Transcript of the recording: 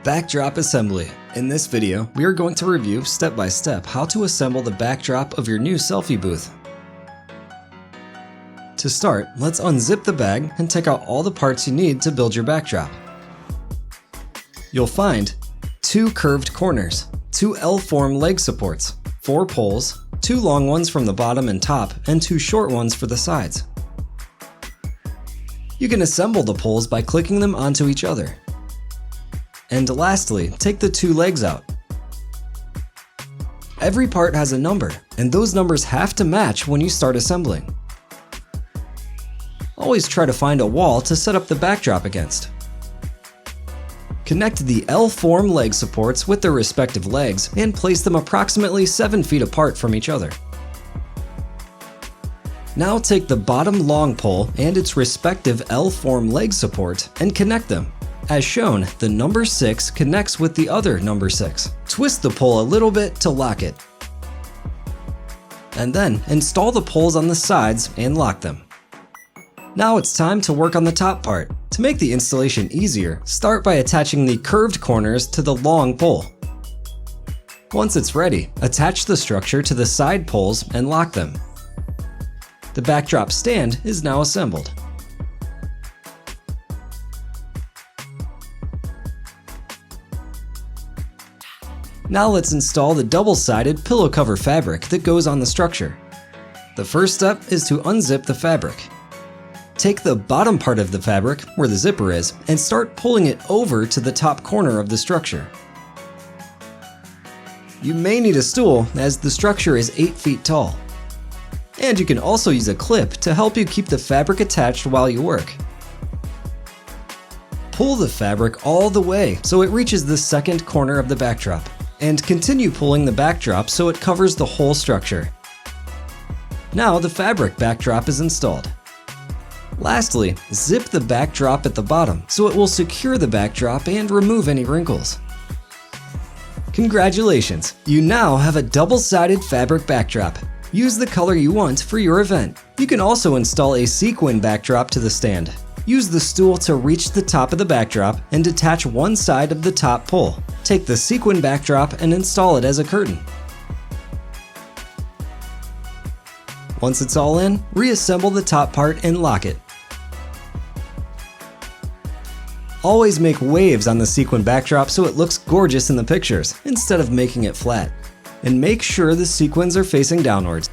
Backdrop assembly. In this video, we are going to review step by step how to assemble the backdrop of your new selfie booth. To start, let's unzip the bag and take out all the parts you need to build your backdrop. You'll find 2 curved corners, 2 L-form leg supports, 4 poles, 2 long ones from the bottom and top, and 2 short ones for the sides. You can assemble the poles by clicking them onto each other. And lastly, take the 2 legs out. Every part has a number, and those numbers have to match when you start assembling. Always try to find a wall to set up the backdrop against. Connect the L-form leg supports with their respective legs and place them approximately 7 feet apart from each other. Now take the bottom long pole and its respective L-form leg support and connect them. As shown, the number 6 connects with the other number 6. Twist the pole a little bit to lock it. And then install the poles on the sides and lock them. Now it's time to work on the top part. To make the installation easier, start by attaching the curved corners to the long pole. Once it's ready, attach the structure to the side poles and lock them. The backdrop stand is now assembled. Now let's install the double-sided pillow cover fabric that goes on the structure. The first step is to unzip the fabric. Take the bottom part of the fabric, where the zipper is, and start pulling it over to the top corner of the structure. You may need a stool as the structure is 8 feet tall. And you can also use a clip to help you keep the fabric attached while you work. Pull the fabric all the way so it reaches the second corner of the backdrop. And continue pulling the backdrop so it covers the whole structure. Now the fabric backdrop is installed. Lastly, zip the backdrop at the bottom so it will secure the backdrop and remove any wrinkles. Congratulations! You now have a double-sided fabric backdrop. Use the color you want for your event. You can also install a sequin backdrop to the stand. Use the stool to reach the top of the backdrop and detach one side of the top pole. Take the sequin backdrop and install it as a curtain. Once it's all in, reassemble the top part and lock it. Always make waves on the sequin backdrop so it looks gorgeous in the pictures, instead of making it flat. And make sure the sequins are facing downwards.